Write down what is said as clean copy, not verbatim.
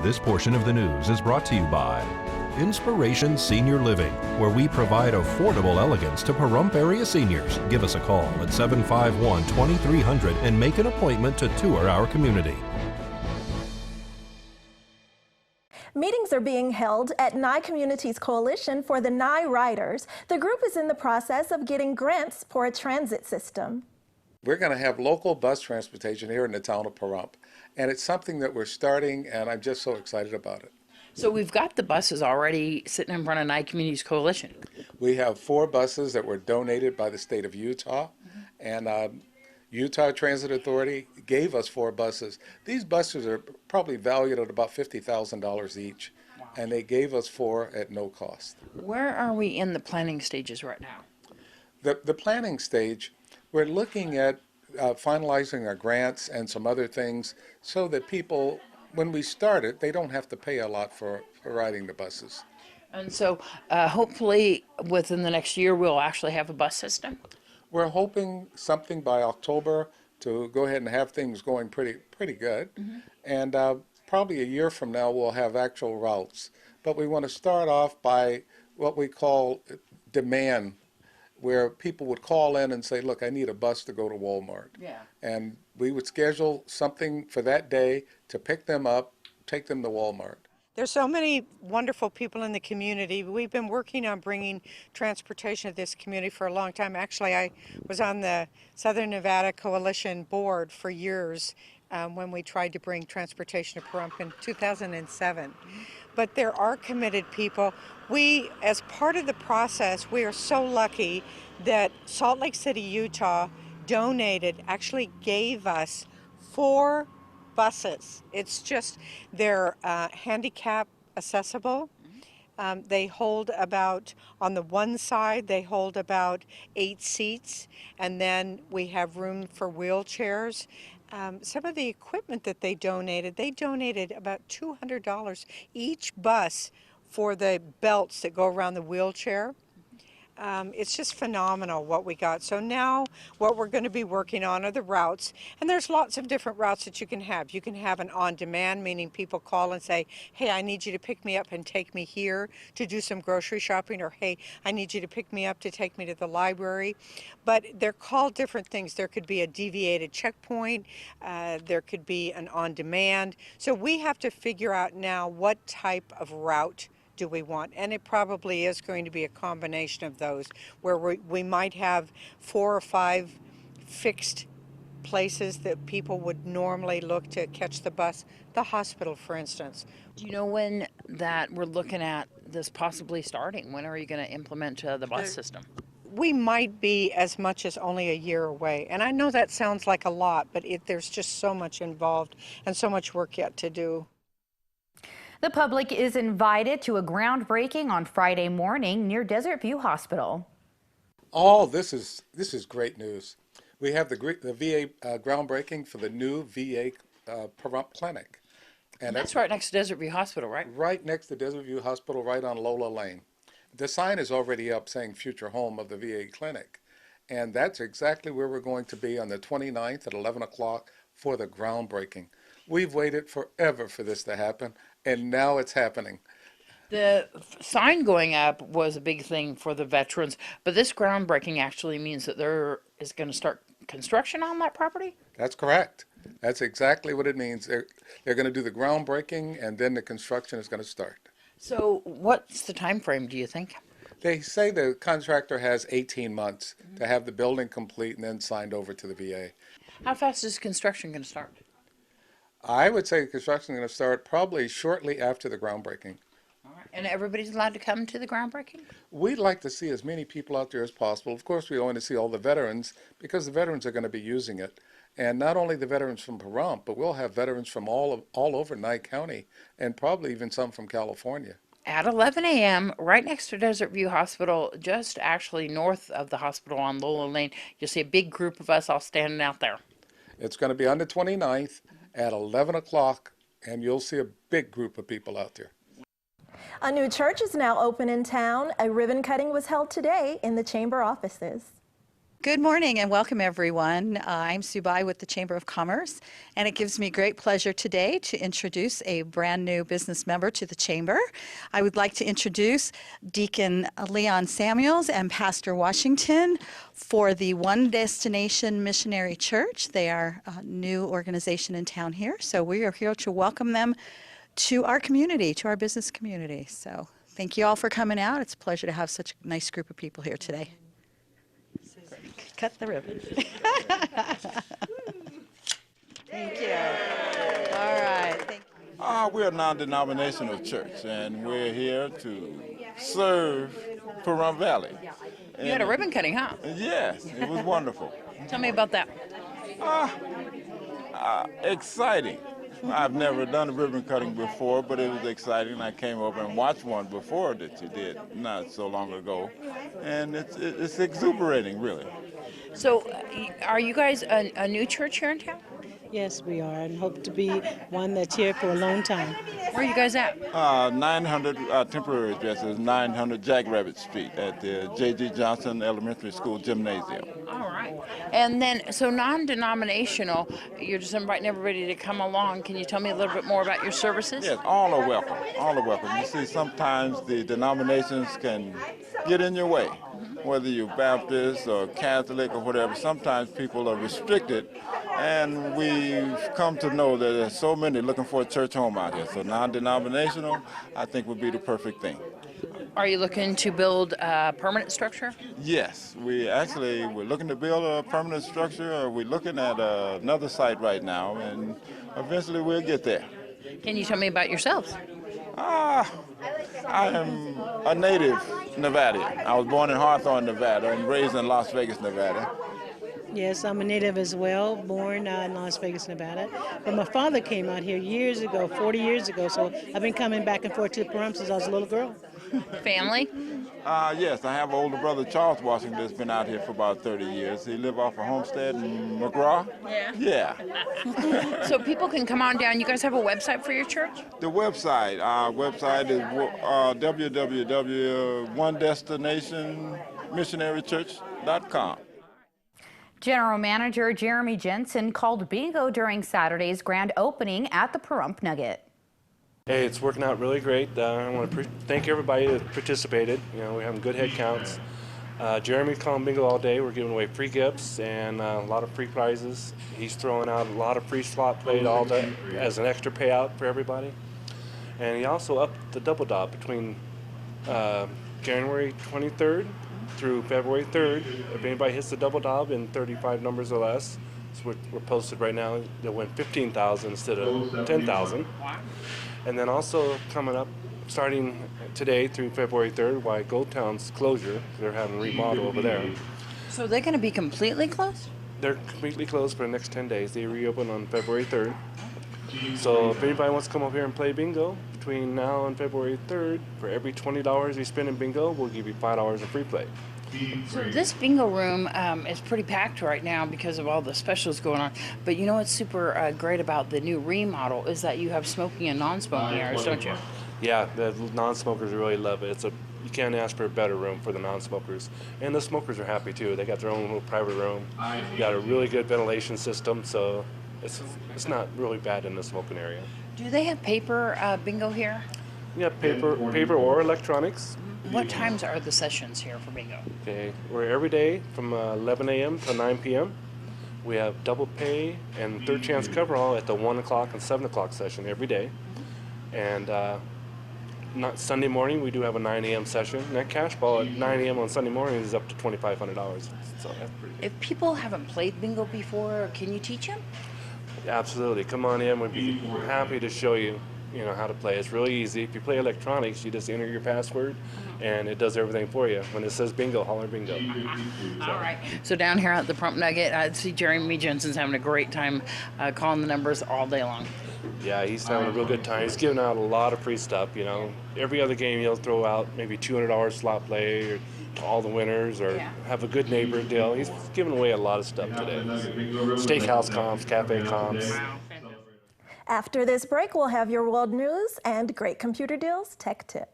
This portion of the news is brought to you by Inspiration Senior Living, where we provide affordable elegance to Pahrump area seniors. Give us a call at 751-2300 and make an appointment to tour our community. Meetings are being held at Nye Communities Coalition for the Nye Riders. The group is in the process of getting grants for a transit system. We're going to have local bus transportation here in the town of Pahrump, and it's something that we're starting, and I'm just so excited about it. So we've got the buses already sitting in front of Nye Communities Coalition. We have 4 buses that were donated by the state of Utah, and Utah Transit Authority gave us 4 buses. These buses are probably valued at about $50,000 each, and they gave us 4 at no cost. Where are we in the planning stages right now? The planning stage, we're looking at finalizing our grants and some other things so that people, when we start it, they don't have to pay a lot for riding the buses. And so hopefully within the next year we'll actually have a bus system? We're hoping something by October to go ahead and have things going pretty good. And probably a year from now we'll have actual routes. But we want to start off by what we call demand, where people would call in and say, look, I need a bus to go to Walmart. Yeah. And we would schedule something for that day to pick them up, take them to Walmart. There's so many wonderful people in the community. We've been working on bringing transportation to this community for a long time. Actually, I was on the Southern Nevada Coalition board for years when we tried to bring transportation to Pahrump in 2007. But there are committed people. We, as part of the process, we are so lucky that Salt Lake City, Utah donated, actually gave us 4 buses. It's just, they're handicap accessible. They hold about, on the one side, they hold about 8 seats, and then we have room for wheelchairs. Some of the equipment that they donated about $200 each bus for the belts that go around the wheelchair. It's just phenomenal what we got. So now what we're going to be working on are the routes, and there's lots of different routes that you can have. You can have an on-demand, meaning people call and say, hey, I need you to pick me up and take me here to do some grocery shopping, or hey, I need you to pick me up to take me to the library. But they're called different things. There could be a deviated checkpoint, there could be an on-demand. So we have to figure out now what type of route do we want, and it probably is going to be a combination of those, where we might have 4 or 5 fixed places that people would normally look to catch the bus. The hospital, for instance. Do you know when that we're looking at this possibly starting? When are you going to implement the bus system? We might be as much as only a year away, and I know that sounds like a lot, but there's just so much involved and so much work yet to do. The public is invited to a groundbreaking on Friday morning near Desert View Hospital. Oh, this is great news. We have the VA groundbreaking for the new VA Pahrump Clinic. And that's right next to Desert View Hospital, right? Right next to Desert View Hospital, right on Lola Lane. The sign is already up saying future home of the VA clinic. And that's exactly where we're going to be on the 29th at 11 o'clock for the groundbreaking. We've waited forever for this to happen, and now it's happening. The sign going up was a big thing for the veterans, but this groundbreaking actually means that there is going to start construction on that property? That's correct. That's exactly what it means. They're going to do the groundbreaking, and then the construction is going to start. So what's the time frame, do you think? They say the contractor has 18 months to have the building complete and then signed over to the VA. How fast is construction going to start? I would say construction is going to start probably shortly after the groundbreaking. All right. And everybody's allowed to come to the groundbreaking? We'd like to see as many people out there as possible. Of course, we want to see all the veterans because the veterans are going to be using it. And not only the veterans from Pahrump, but we'll have veterans from all over Nye County and probably even some from California. At 11 a.m., right next to Desert View Hospital, just actually north of the hospital on Lola Lane, you'll see a big group of us all standing out there. It's going to be on the 29th at 11 o'clock, and you'll see a big group of people out there. A new church is now open in town. A ribbon cutting was held today in the chamber offices. Good morning and welcome everyone. I'm Subai with the Chamber of Commerce, and it gives me great pleasure today to introduce a brand new business member to the Chamber. I would like to introduce Deacon Leon Samuels and Pastor Washington for the One Destination Missionary Church. They are a new organization in town here, so we are here to welcome them to our community, to our business community. So thank you all for coming out. It's a pleasure to have such a nice group of people here today. Cut the ribbon. Thank you. All right. Thank you. We're a non-denominational church, and we're here to serve Pahrump Valley. You had a ribbon cutting, huh? Yes, it was wonderful. Tell me about that. Exciting. I've never done a ribbon cutting before, but it was exciting. I came over and watched one before that you did not so long ago, and it's exuberating, really. So, are you guys a new church here in town? Yes, we are, and hope to be one that's here for a long time. Where are you guys at? 900, temporary address is 900 Jackrabbit Street at the J.G. Johnson Elementary School Gymnasium. All right. And then, so non-denominational, you're just inviting everybody to come along. Can you tell me a little bit more about your services? Yes, all are welcome. All are welcome. You see, sometimes the denominations can get in your way. Whether you're Baptist or Catholic or whatever, sometimes people are restricted, and we've come to know that there's so many looking for a church home out here. So non-denominational, I think, would be the perfect thing. Are you looking to build a permanent structure? Yes, we're looking to build a permanent structure. We're looking at another site right now, and eventually we'll get there. Can you tell me about yourselves? I am a native Nevadian. I was born in Hawthorne, Nevada, and raised in Las Vegas, Nevada. Yes, I'm a native as well, born in Las Vegas, Nevada. But my father came out here years ago, 40 years ago, so I've been coming back and forth to Pahrump since I was a little girl. Family? Yes, I have an older brother, Charles Washington, that's been out here for about 30 years. He lived off a homestead in McGraw. Yeah. So people can come on down. You guys have a website for your church? The website, our website is www.onedestinationmissionarychurch.com. General Manager Jeremy Jensen called bingo during Saturday's grand opening at the Pahrump Nugget. Hey, it's working out really great. I want to thank everybody that participated. You know, we're having good head counts. Jeremy's calling bingo all day. We're giving away free gifts and a lot of free prizes. He's throwing out a lot of free slot play all day as an extra payout for everybody. And he also upped the double dot between January 23rd through February 3rd. If anybody hits the double dot in 35 numbers or less, so we're posted right now, they'll win $15,000 instead of $10,000. And then also coming up, starting today through February 3rd, why Goldtown's closure, they're having a remodel over there. So they're going to be completely closed? They're completely closed for the next 10 days. They reopen on February 3rd. So if anybody wants to come up here and play bingo between now and February 3rd, for every $20 you spend in bingo, we'll give you $5 in free play. So this bingo room is pretty packed right now because of all the specials going on. But you know what's super great about the new remodel is that you have smoking and non-smoking areas, don't you? Yeah, the non-smokers really love it. You can't ask for a better room for the non-smokers. And the smokers are happy too. They got their own little private room. You got a really good ventilation system, so it's not really bad in the smoking area. Do they have paper bingo here? Yeah, paper or electronics. What times are the sessions here for bingo? Okay, we're every day from 11 a.m. to 9 p.m. We have double pay and third chance coverall at the 1 o'clock and 7 o'clock session every day. And not Sunday morning, we do have a 9 a.m. session. And that cash ball at 9 a.m. on Sunday morning is up to $2,500. So that's pretty good. If people haven't played bingo before, can you teach them? Absolutely. Come on in. We'd be happy to show you, how to play. It's really easy. If you play electronics, you just enter your password, and it does everything for you. When it says bingo, holler bingo. All right. So down here at the Pahrump Nugget, I see Jeremy Jensen's having a great time calling the numbers all day long. Yeah, he's having a real good time. He's giving out a lot of free stuff, Every other game he'll throw out maybe $200 slot play or to all the winners or have a good neighbor deal. He's giving away a lot of stuff today. Steakhouse comps, cafe comps. After this break, we'll have your world news and great computer deals, tech tips.